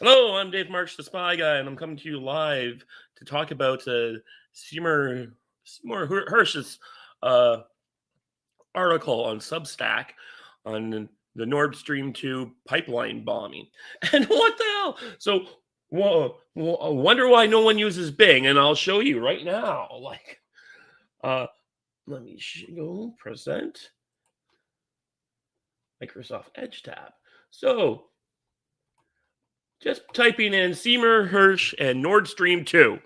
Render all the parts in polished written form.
Hello, I'm Dave March, the Spy Guy, and I'm coming to you live to talk about Seymour Hirsch's uh, article on Substack on the Nordstream 2 pipeline bombing. And what the hell? So, I wonder why no one uses Bing, and I'll show you right now. Uh, let me go present Microsoft Edge tab. So, just typing in Seymour Hirsch and Nordstream 2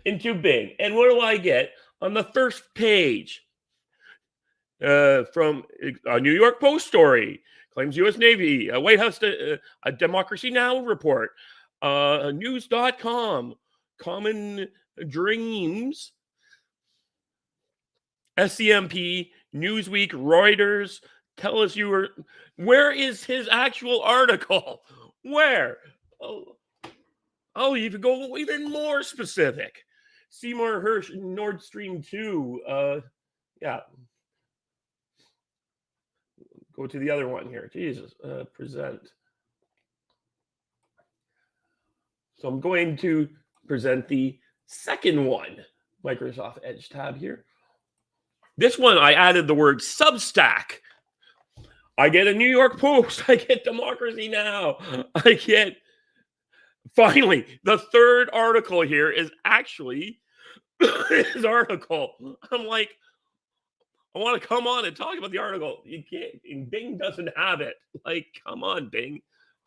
into Bing. And what do I get on the first page? From a New York Post story, claims U.S. Navy, a White House, a Democracy Now! Report, news.com, Common Dreams, SCMP, Newsweek, Reuters. Tell us where is his actual article? Where? Oh, you could go even more specific. Seymour Hirsch, Nordstream 2. Yeah. Go to the other one here. Jesus. Present. So I'm going to present the second one. Microsoft Edge tab here. This one, I added the word Substack. I get a New York Post. I get Democracy Now! I get... Finally, the third article here is actually his article. I'm like, I want to come on and talk about the article. You can't. Bing doesn't have it. Like, come on, Bing.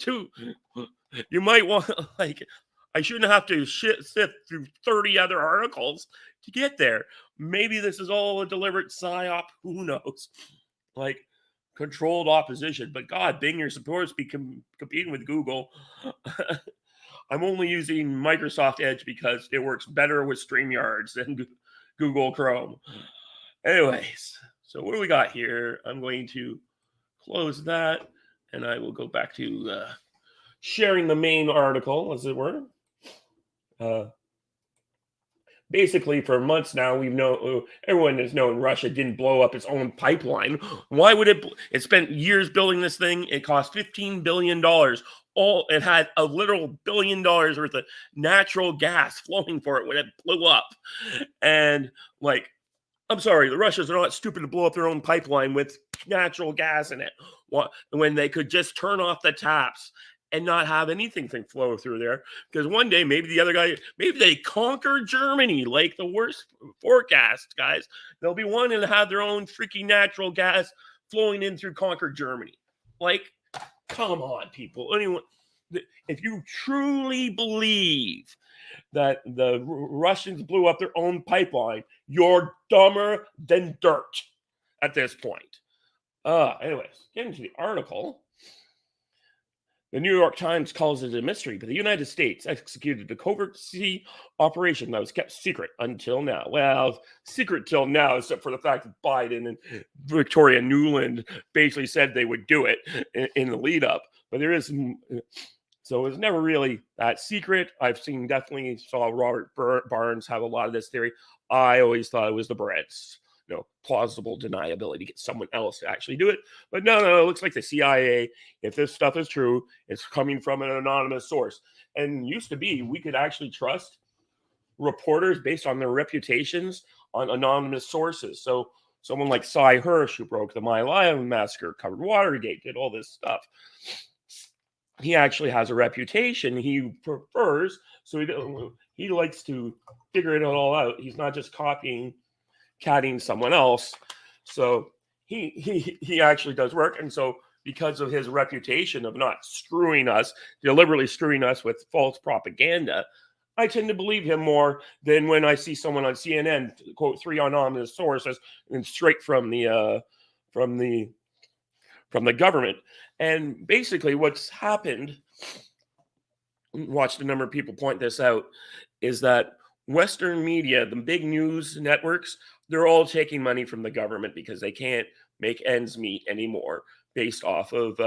You might want, I shouldn't have to sift through 30 other articles to get there. Maybe this is all a deliberate psyop. Who knows? Controlled opposition. But God, Bing, you're supposed to be competing with Google. I'm only using Microsoft Edge because it works better with StreamYards than Google Chrome. Anyways, so what do we got here? I'm going to close that, and I will go back to sharing the main article, as it were. Basically, for months now, everyone has known Russia didn't blow up its own pipeline. Why would it? It spent years building this thing. It cost $15 billion. It had a literal $1 billion worth of natural gas flowing for it when it blew up. And I'm sorry, the Russians are not stupid to blow up their own pipeline with natural gas in it when they could just turn off the taps and not have anything flow through there. Because one day, maybe they conquer Germany, like the worst forecast, guys. They'll be wanting to have their own freaking natural gas flowing in through conquer Germany. Come on, people. Anyone, if you truly believe that the Russians blew up their own pipeline, you're dumber than dirt at this point. Anyways, getting to the article. The New York Times calls it a mystery, but the United States executed a covert sea operation that was kept secret until now. Well, secret till now, except for the fact that Biden and Victoria Nuland basically said they would do it in the lead up. But there is... So it was never really that secret. Definitely saw Robert Barnes have a lot of this theory. I always thought it was the Brits. Plausible deniability to get someone else to actually do it. But no, it looks like the CIA, if this stuff is true, it's coming from an anonymous source. And used to be, we could actually trust reporters based on their reputations on anonymous sources. So someone like Sy Hirsh, who broke the My Lai massacre, covered Watergate, did all this stuff. He actually has a reputation he prefers, so he likes to figure it all out. He's not just catting someone else. So he actually does work. And so because of his reputation of not deliberately screwing us with false propaganda, I tend to believe him more than when I see someone on CNN quote 3 anonymous sources and straight from the government. And basically what's happened, watched a number of people point this out, is that Western media, the big news networks, they're all taking money from the government because they can't make ends meet anymore based off of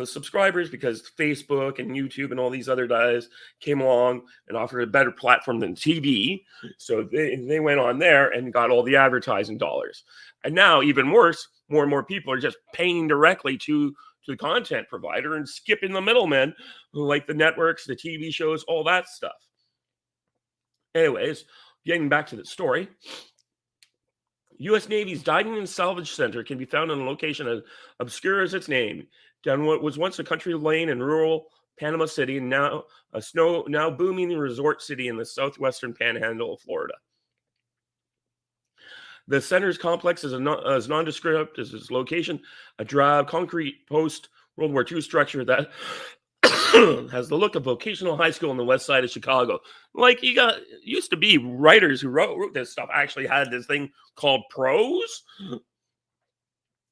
subscribers, because Facebook and YouTube and all these other guys came along and offered a better platform than TV. So they went on there and got all the advertising dollars. And now, even worse, more and more people are just paying directly to to the content provider and skipping the middlemen, like the networks, the TV shows, all that stuff. Anyways, getting back to the story. U.S. Navy's Diving and Salvage Center can be found in a location as obscure as its name, down what was once a country lane in rural Panama City, and now booming resort city in the southwestern panhandle of Florida. The center's complex is as nondescript as its location, a drab concrete post-World War II structure that has the look of vocational high school on the west side of Chicago. Like, used to be writers who wrote this stuff actually had this thing called prose,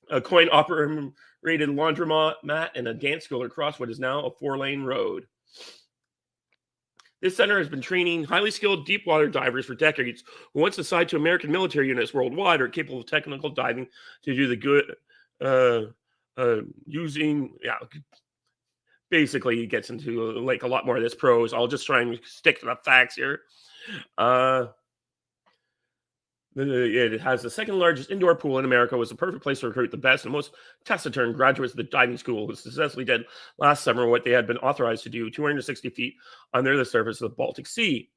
a coin-operated laundromat, and a dance school across what is now a 4-lane road. This center has been training highly skilled deep water divers for decades who, once assigned to American military units worldwide, are capable of technical diving to do the good, basically he gets into like a lot more of this prose. I'll just try and stick to the facts here. It has the second largest indoor pool in America, was the perfect place to recruit the best and most taciturn graduates of the diving school, who successfully did last summer what they had been authorized to do 260 feet under the surface of the Baltic Sea.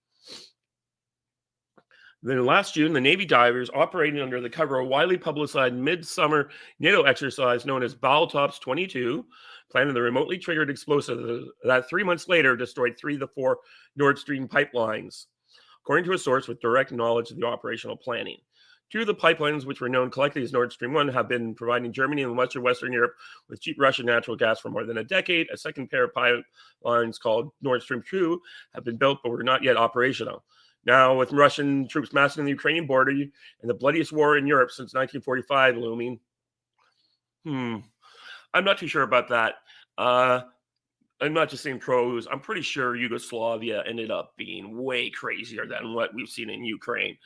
Then last June, the Navy divers, operating under the cover of a widely publicized midsummer NATO exercise known as Baltops 22, planted the remotely triggered explosive that 3 months later destroyed 3 of the 4 Nordstream pipelines, according to a source with direct knowledge of the operational planning. 2 of the pipelines, which were known collectively as Nord Stream 1, have been providing Germany and Western Europe with cheap Russian natural gas for more than a decade. A second pair of pipelines called Nord Stream 2 have been built but were not yet operational. Now, with Russian troops massing the Ukrainian border and the bloodiest war in Europe since 1945 looming, I'm not too sure about that. I'm not just saying prose. I'm pretty sure Yugoslavia ended up being way crazier than what we've seen in Ukraine.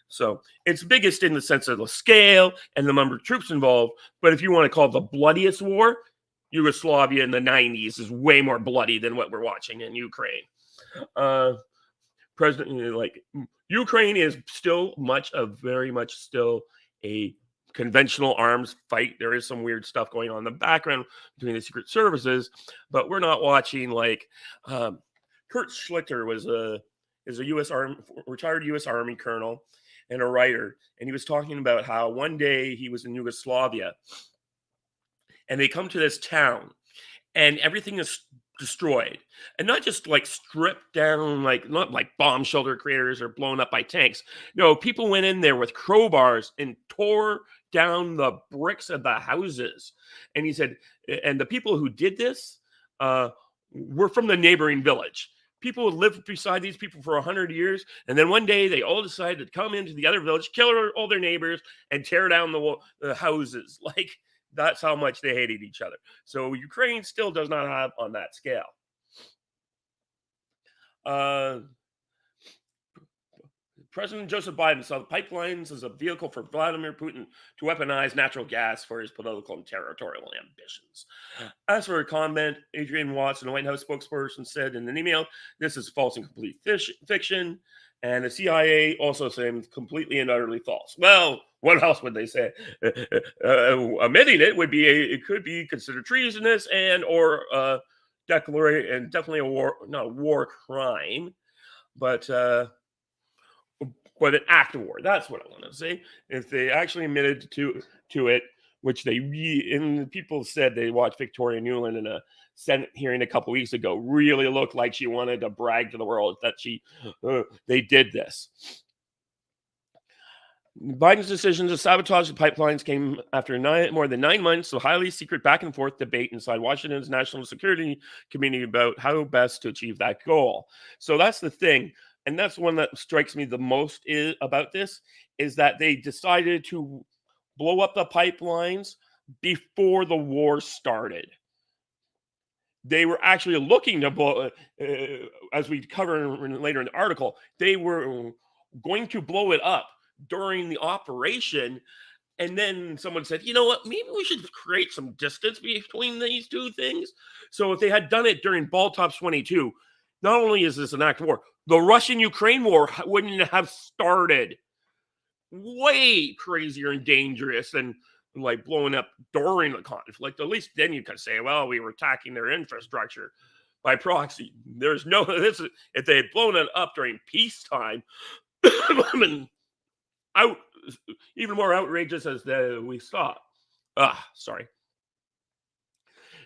So it's biggest in the sense of the scale and the number of troops involved. But if you want to call it the bloodiest war, Yugoslavia in the 90s is way more bloody than what we're watching in Ukraine. Ukraine is still very much still a conventional arms fight. There is some weird stuff going on in the background between the secret services, but we're not watching like Kurt Schlichter is a retired U.S. Army colonel and a writer, and he was talking about how one day he was in Yugoslavia, and they come to this town, and everything is destroyed, and not just like stripped down, like not like bomb shelter craters or blown up by tanks. No, people went in there with crowbars and tore down the bricks of the houses. And he said, and the people who did this were from the neighboring village. People would live beside these people for 100 years, and then one day they all decided to come into the other village, kill all their neighbors, and tear down the houses. Like, that's how much they hated each other. So Ukraine still does not have on that scale. President Joseph Biden saw the pipelines as a vehicle for Vladimir Putin to weaponize natural gas for his political and territorial ambitions. As for a comment, Adrian Watson, a White House spokesperson, said in an email, "This is false and complete fiction." And the CIA also saying completely and utterly false. Well, what else would they say? Omitting it could be considered treasonous or definitely a war crime, but an act of war. That's what I want to say. If they actually admitted to it, which and people said they watched Victoria Nuland in a Senate hearing a couple weeks ago, really looked like she wanted to brag to the world that they did this. Biden's decision to sabotage the pipelines came after more than 9 months of highly secret back and forth debate inside Washington's National Security Committee about how best to achieve that goal. So that's the thing. And that's one that strikes me the most about this, is that they decided to blow up the pipelines before the war started. They were actually looking to blow, as we cover later in the article, they were going to blow it up during the operation. And then someone said, you know what, maybe we should create some distance between these two things. So if they had done it during Baltops 22, not only is this an act of war, the Russian-Ukraine war wouldn't have started. Way crazier and dangerous than like blowing up during the conflict. At least then you could say, well, we were attacking their infrastructure by proxy. There's no this is, if they had blown it up during peacetime, I mean, out even more outrageous as we saw. Sorry.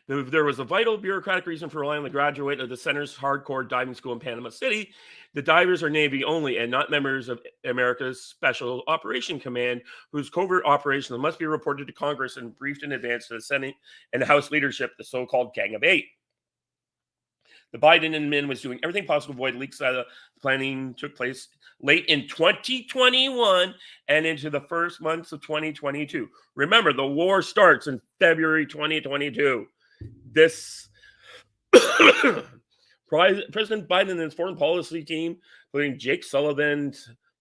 There was a vital bureaucratic reason for relying on the graduate of the center's hardcore diving school in Panama City. The divers are Navy only and not members of America's Special Operation Command, whose covert operations must be reported to Congress and briefed in advance to the Senate and the House leadership, the so-called Gang of Eight. The Biden admin was doing everything possible to avoid leaks. The planning took place late in 2021 and into the first months of 2022. Remember, the war starts in February 2022. This President Biden and his foreign policy team, including Jake Sullivan,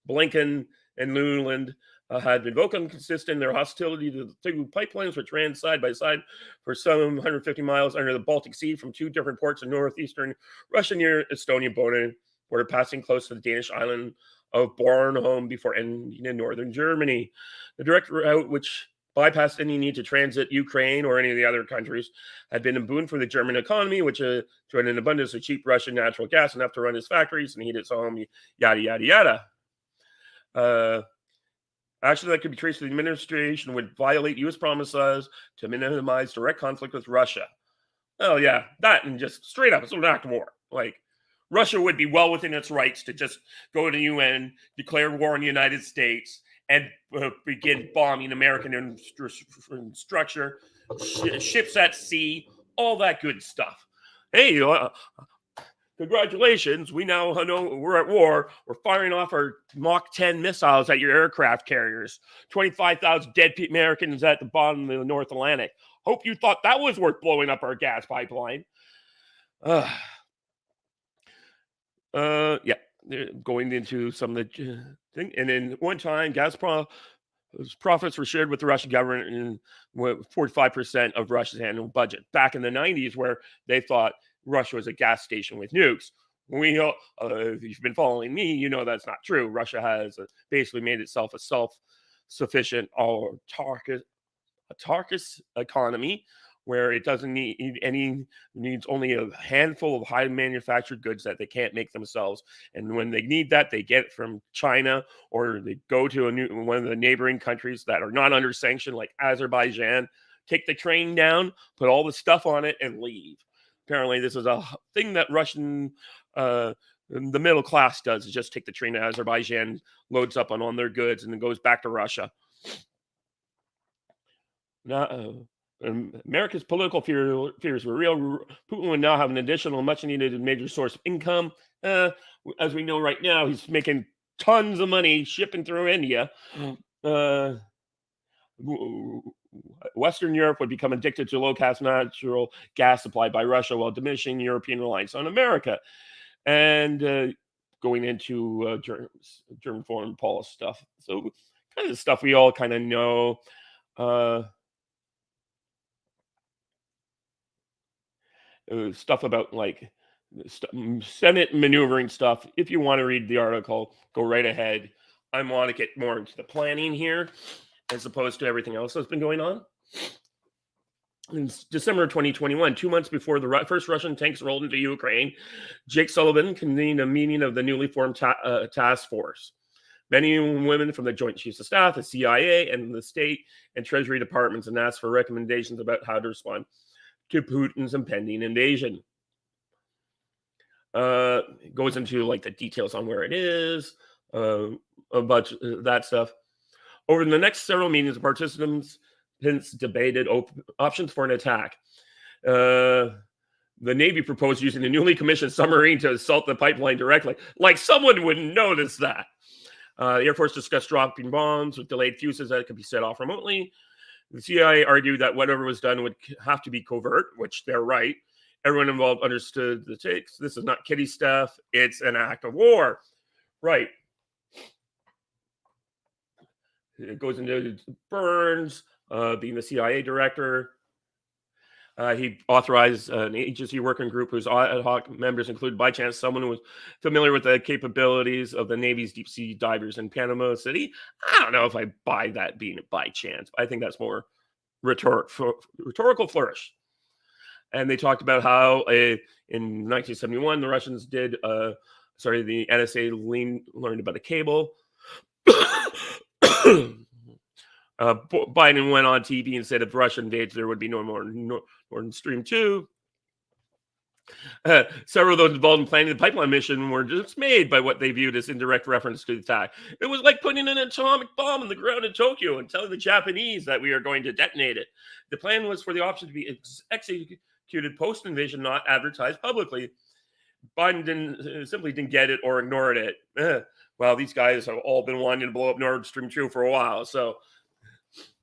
Blinken, and Nuland, had been vocal and consistent in their hostility to the two pipelines, which ran side by side for some 150 miles under the Baltic Sea from two different ports in northeastern Russia near Estonia border, passing close to the Danish island of Bornholm before ending in northern Germany. The direct route, which bypassed any need to transit Ukraine or any of the other countries, had been a boon for the German economy, which enjoyed an abundance of cheap Russian natural gas, enough to run its factories and heat its home, yada, yada, yada. Action that could be traced to the administration would violate U.S. promises to minimize direct conflict with Russia. Oh, yeah, that and just straight up, it's an act of war. Like, Russia would be well within its rights to just go to the UN, declare war on the United States, and begin bombing American infrastructure, ships at sea, all that good stuff. Hey, congratulations, we now know we're at war. We're firing off our Mach 10 missiles at your aircraft carriers. 25,000 dead Americans at the bottom of the North Atlantic. Hope you thought that was worth blowing up our gas pipeline. Yeah, going into some of the thing. And then one time, profits were shared with the Russian government in 45% of Russia's annual budget. Back in the 90s, where they thought Russia was a gas station with nukes. If you've been following me, you know that's not true. Russia has basically made itself a self-sufficient, autarkist economy, where it doesn't needs only a handful of high manufactured goods that they can't make themselves. And when they need that, they get it from China, or they go to one of the neighboring countries that are not under sanction, like Azerbaijan, take the train down, put all the stuff on it, and leave. Apparently, this is a thing that the middle class does, is just take the train to Azerbaijan, loads up on their goods, and then goes back to Russia. Now, America's political fears were real. Putin would now have an additional, much-needed major source of income. As we know right now, he's making tons of money shipping through India. Western Europe would become addicted to low-cost natural gas supplied by Russia, while diminishing European reliance on America. And going into German foreign policy stuff. So kind of stuff we all kind of know. Stuff about like Senate maneuvering stuff. If you want to read the article, go right ahead. I want to get more into the planning here, as opposed to everything else that's been going on. In December 2021, 2 months before the first Russian tanks rolled into Ukraine, Jake Sullivan convened a meeting of the newly formed task force. Many women from the Joint Chiefs of Staff, the CIA, and the State and Treasury departments, and asked for recommendations about how to respond to Putin's impending invasion. It goes into like the details on where it is, about that stuff. Over the next several meetings, the participants debated options for an attack. The Navy proposed using a newly commissioned submarine to assault the pipeline directly. Like someone wouldn't notice that. The Air Force discussed dropping bombs with delayed fuses that could be set off remotely. The CIA argued that whatever was done would have to be covert, which they're right. Everyone involved understood the takes. This is not kiddie stuff. It's an act of war. Right. It goes into Burns being the CIA director. He authorized an agency working group whose ad hoc members included, by chance, someone who was familiar with the capabilities of the Navy's deep-sea divers in Panama City. I don't know if I buy that being by chance. I think that's more rhetorical flourish. And they talked about how in 1971 the Russians did, the NSA learned about a cable. Biden went on TV and said if Russia invades, there would be no more Nordstream 2. Several of those involved in planning the pipeline mission were dismayed by what they viewed as indirect reference to the attack. It was like putting an atomic bomb on the ground in Tokyo and telling the Japanese that we are going to detonate it. The plan was for the option to be executed post-invasion, not advertised publicly. Biden simply didn't get it or ignored it. Well, these guys have all been wanting to blow up Nord Stream 2 for a while, so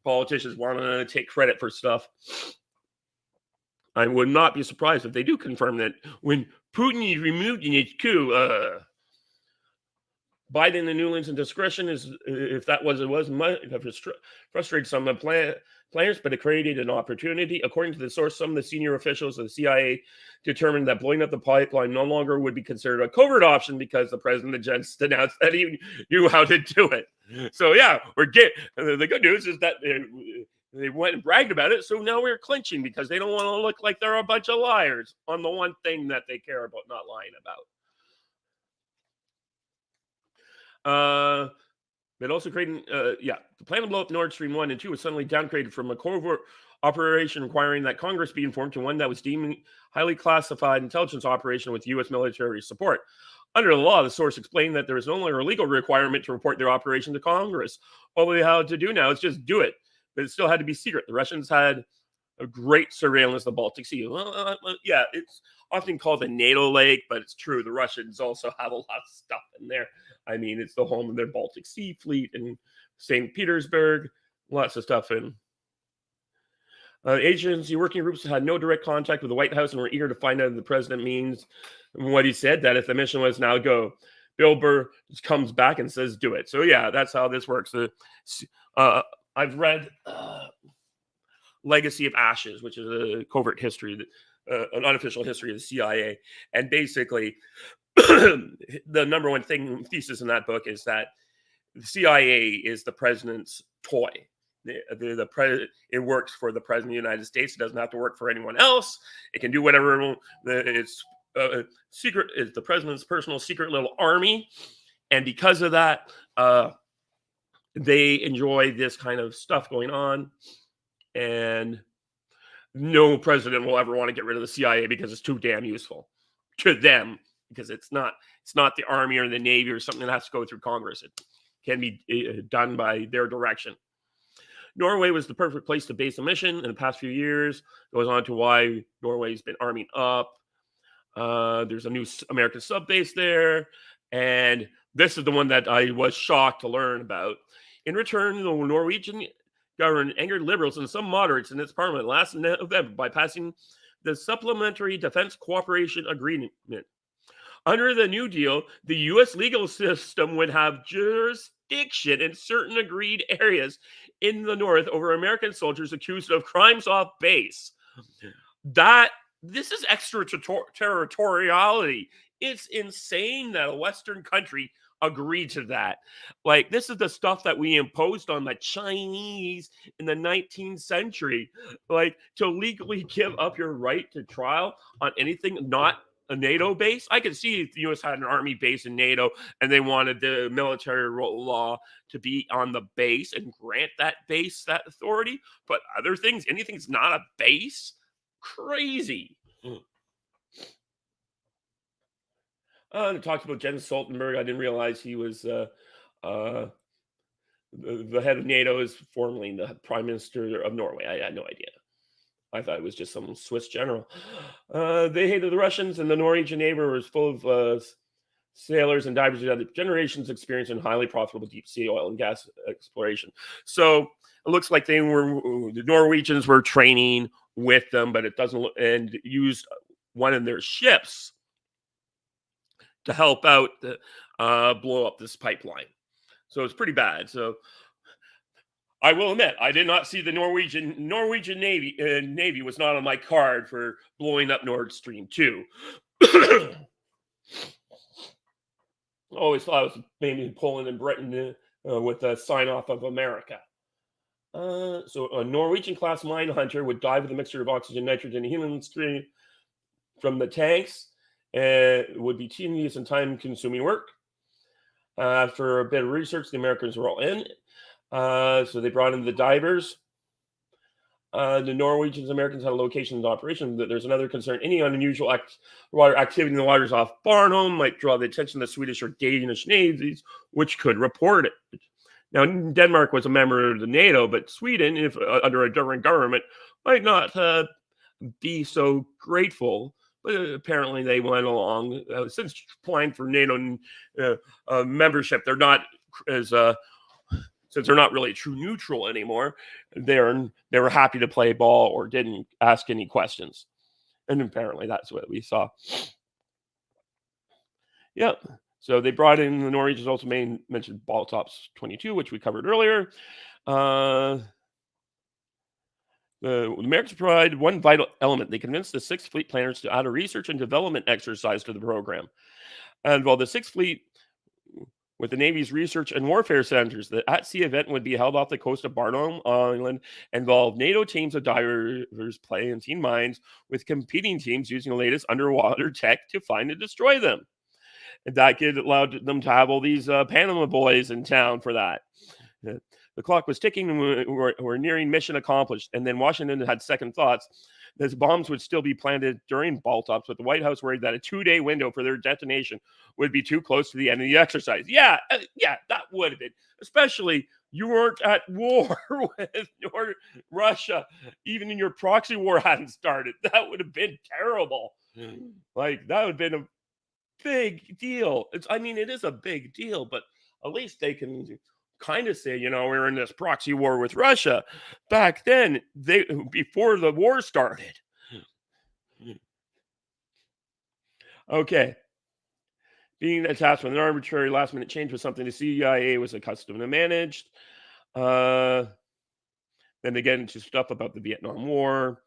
politicians want to take credit for stuff. I would not be surprised if they do confirm that when Putin is removed in his coup, Biden and Newland's indiscretion is, if that was it was, might have frustrated some of the players, but it created an opportunity. According to the source, some of the senior officials of the CIA determined that blowing up the pipeline no longer would be considered a covert option because the president just announced that he knew how to do it. So yeah, the good news is that they went and bragged about it, so now we're clinching because they don't want to look like they're a bunch of liars on the one thing that they care about not lying about. It also created, the plan to blow up Nord Stream 1 and 2 was suddenly downgraded from a covert operation requiring that Congress be informed to one that was deemed highly classified intelligence operation with U.S. military support. Under the law, the source explained that there is no longer a legal requirement to report their operation to Congress. All they had to do now is just do it, but it still had to be secret. The Russians had a great surveillance of the Baltic Sea. It's often called the NATO lake, but it's true. The Russians also have a lot of stuff in there. I mean, it's the home of their Baltic Sea Fleet in St. Petersburg. Lots of stuff in. Agency working groups had no direct contact with the White House and were eager to find out if the president means what he said, that if the mission was now go. Bill Burr just comes back and says, do it. So, yeah, that's how this works. I've read Legacy of Ashes, which is a covert history, an unofficial history of the CIA. And basically, the number one thesis in that book is that the CIA is the president's toy. It works for the president of the United States. It doesn't have to work for anyone else. It can do whatever. It's secret. It's the president's personal secret little army, and because of that, they enjoy this kind of stuff going on. And no president will ever want to get rid of the CIA because it's too damn useful to them. Because it's not the Army or the Navy or something that has to go through Congress. It can be done by their direction. Norway was the perfect place to base a mission in the past few years. It goes on to why Norway's been arming up. There's a new American sub base there. And this is the one that I was shocked to learn about. In return, the Norwegian government angered liberals and some moderates in its parliament last November by passing the Supplementary Defense Cooperation Agreement. Under the New Deal, the U.S. legal system would have jurisdiction in certain agreed areas in the North over American soldiers accused of crimes off base. This is extraterritoriality. It's insane that a Western country agreed to that. Like, this is the stuff that we imposed on the Chinese in the 19th century. Like, to legally give up your right to trial on anything not a NATO base. I could see if the U.S. had an army base in NATO and they wanted the military law to be on the base and grant that base that authority. But other things, anything's not a base, crazy. They talked about Jens Stoltenberg. I didn't realize he was the head of NATO, is formerly the prime minister of Norway. I had no idea. I thought it was just some Swiss general. They hated the Russians, and the Norwegian Navy was full of sailors and divers who had generations experience in highly profitable deep sea oil and gas exploration. So it looks like the Norwegians were training with them, but it doesn't look, and used one of their ships to help out blow up this pipeline. So it's pretty bad. So I will admit, I did not see the Norwegian Navy. Navy was not on my card for blowing up Nord Stream 2. Always thought it was maybe Poland and Britain with the sign off of America. So a Norwegian-class mine hunter would dive with a mixture of oxygen, nitrogen, and helium stream from the tanks. It would be tedious and time-consuming work. After a bit of research, the Americans were all in. So they brought in the divers. The Norwegians and Americans had a location of operation. There's another concern. Any unusual water activity in the waters off Barnholm might draw the attention of the Swedish or Danish navies, which could report it. Now, Denmark was a member of the NATO, but Sweden, if under a different government, might not be so grateful. But apparently, they went along. Since applying for NATO membership, they're not as since they're not really true neutral anymore. They were happy to play ball or didn't ask any questions, and apparently that's what we saw. Yeah. So they brought in the Norwegians, also mentioned Baltops 22, which we covered earlier. The Americans provided one vital element. They convinced the Sixth Fleet planners to add a research and development exercise to the program. And while the Sixth Fleet, with the Navy's research and warfare centers, the at-sea event would be held off the coast of Barnholm Island, involved NATO teams of divers planting mines with competing teams using the latest underwater tech to find and destroy them. And that allowed them to have all these Panama boys in town for that. The clock was ticking and we're nearing mission accomplished. And then Washington had second thoughts. Those bombs would still be planted during Baltops, but the White House worried that a 2-day window for their detonation would be too close to the end of the exercise. Yeah, that would have been. Especially, you weren't at war with Russia. Even in your proxy war hadn't started. That would have been terrible. Like, that would have been a big deal. It is a big deal, but at least they can kind of say, we're in this proxy war with Russia. Back then, before the war started. Okay. Being attached with an arbitrary last-minute change was something the CIA was accustomed to manage. Then they get into stuff about the Vietnam War.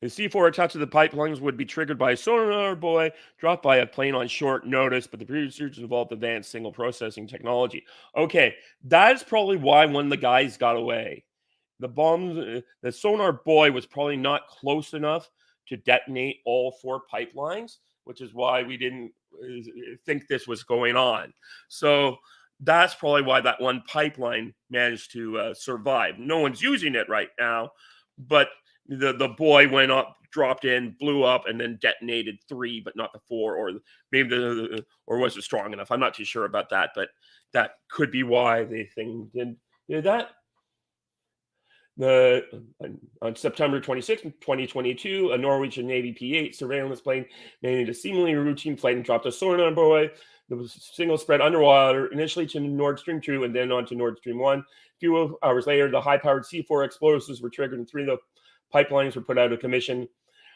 The C4 attached to the pipelines would be triggered by a sonar buoy dropped by a plane on short notice, but the research involved advanced signal processing technology. Okay, that's probably why one of the guys got away. The sonar buoy was probably not close enough to detonate all 4 pipelines, which is why we didn't think this was going on. So that's probably why that one pipeline managed to survive. No one's using it right now, but the buoy went up, dropped in, blew up, and then detonated 3, but not the 4, or maybe or was it strong enough? I'm not too sure about that, but that could be why the thing did that. On September 26, 2022, a Norwegian Navy P-8 surveillance plane made a seemingly routine flight and dropped a sonar buoy. The signal spread underwater, initially to Nordstream 2 and then on to Nordstream 1. A few hours later, the high-powered C4 explosives were triggered and 3 of the pipelines were put out of commission.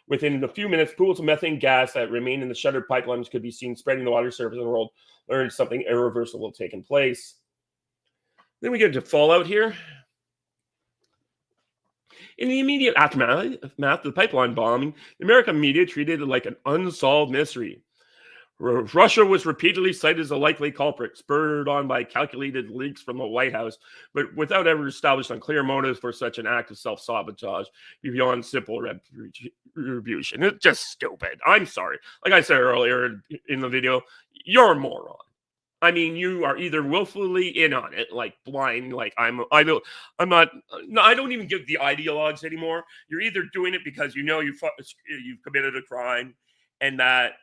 Within a few minutes, pools of methane gas that remained in the shuttered pipelines could be seen spreading the water surface of the world, learned something irreversible had taken place. Then we get to fallout here. In the immediate aftermath of the pipeline bombing, the American media treated it like an unsolved mystery. Russia was repeatedly cited as a likely culprit, spurred on by calculated leaks from the White House, but without ever establishing clear motives for such an act of self-sabotage beyond simple retribution. It's just stupid. I'm sorry. Like I said earlier in the video, you're a moron. You are either willfully in on it, like blind, like I don't even give the ideologues anymore. You're either doing it because you've committed a crime, and that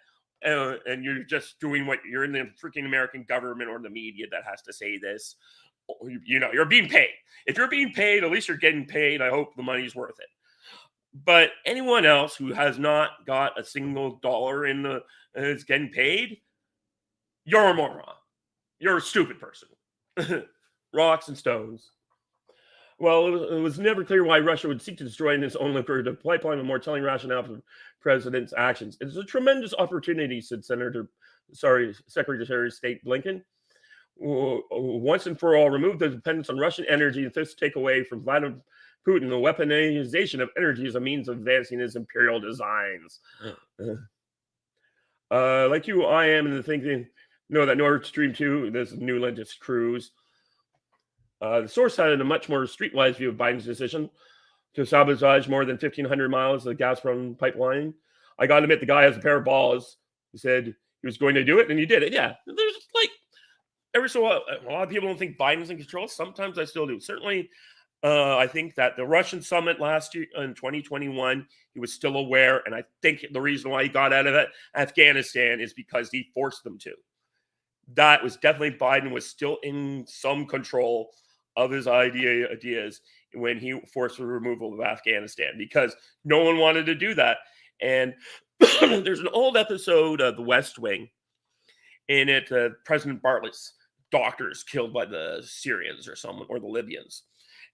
and you're just doing what you're in the freaking American government or the media that has to say this. You're being paid. If you're being paid, at least you're getting paid. I hope the money's worth it. But anyone else who has not got a single dollar is getting paid, you're a moron. You're a stupid person. Rocks and stones. Well, it was never clear why Russia would seek to destroy its own lucrative pipeline, a more telling rationale for the president's actions. It's a tremendous opportunity, said Secretary of State Blinken. Once and for all, remove the dependence on Russian energy and thus take away from Vladimir Putin the weaponization of energy as a means of advancing his imperial designs. Like you, I am in the thinking, that Nord Stream 2, this Newland is cruise. The source had a much more streetwise view of Biden's decision to sabotage more than 1,500 miles of the Gazprom pipeline. I got to admit, the guy has a pair of balls. He said he was going to do it, and he did it. Yeah, there's like every so a lot of people don't think Biden's in control. Sometimes I still do. Certainly, I think that the Russian summit last year in 2021, he was still aware, and I think the reason why he got out of Afghanistan is because he forced them to. That was definitely Biden was still in some control of his ideas when he forced the removal of Afghanistan because no one wanted to do that. And there's an old episode of The West Wing. In it, President Bartlett's doctor is killed by the Syrians or someone or the Libyans,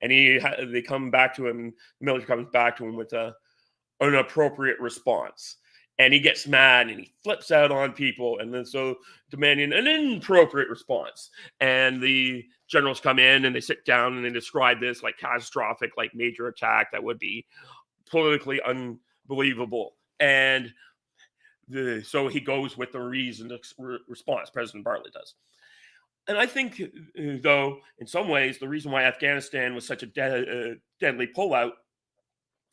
and they come back to him. The military comes back to him with an appropriate response, and he gets mad and he flips out on people, and then so demanding an inappropriate response. And the generals come in and they sit down and they describe this like catastrophic, like major attack that would be politically unbelievable. And so he goes with the reasoned response, President Bartlett does. And I think, though, in some ways, the reason why Afghanistan was such a deadly pullout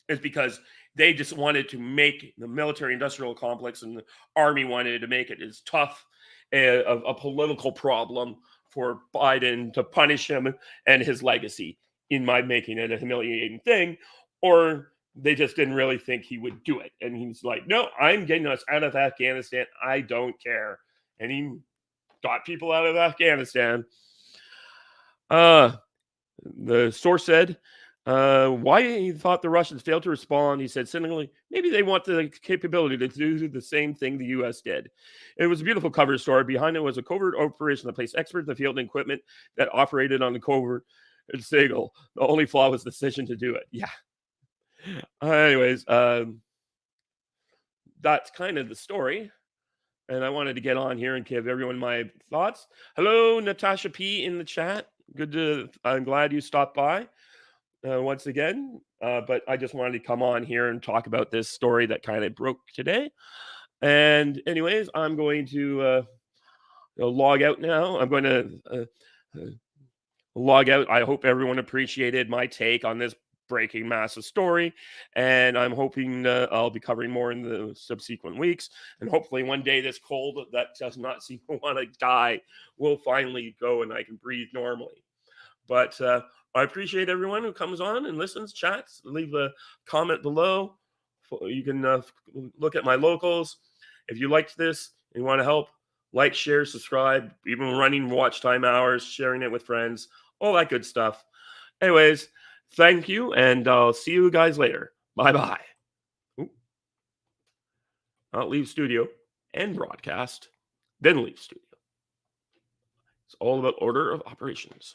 is because they just wanted to make the military-industrial complex and the army wanted to make it as tough a political problem for Biden to punish him and his legacy in by making it a humiliating thing, or they just didn't really think he would do it. And he's like, no, I'm getting us out of Afghanistan. I don't care. And he got people out of Afghanistan. The source said, why he thought the Russians failed to respond. He said, cynically, maybe they want the capability to do the same thing the U.S. did. It was a beautiful cover story. Behind it was a covert operation that placed experts in the field and equipment that operated on the covert signal. The only flaw was the decision to do it. Yeah. Anyways, that's kind of the story. And I wanted to get on here and give everyone my thoughts. Hello, Natasha P. in the chat. I'm glad you stopped by once again. But I just wanted to come on here and talk about this story that kind of broke today. And anyways, I'm going to log out now. I'm going to log out. I hope everyone appreciated my take on this breaking massive story, and I'm hoping I'll be covering more in the subsequent weeks, and hopefully one day this cold that does not seem to want to die will finally go and I can breathe normally. But I appreciate everyone who comes on and listens, chats, leave a comment below. You can look at my locals. If you liked this and you want to help, like, share, subscribe, even running watch time hours, sharing it with friends, all that good stuff. Anyways, thank you, and I'll see you guys later. Bye-bye. I'll leave studio and broadcast, then leave studio. It's all about order of operations.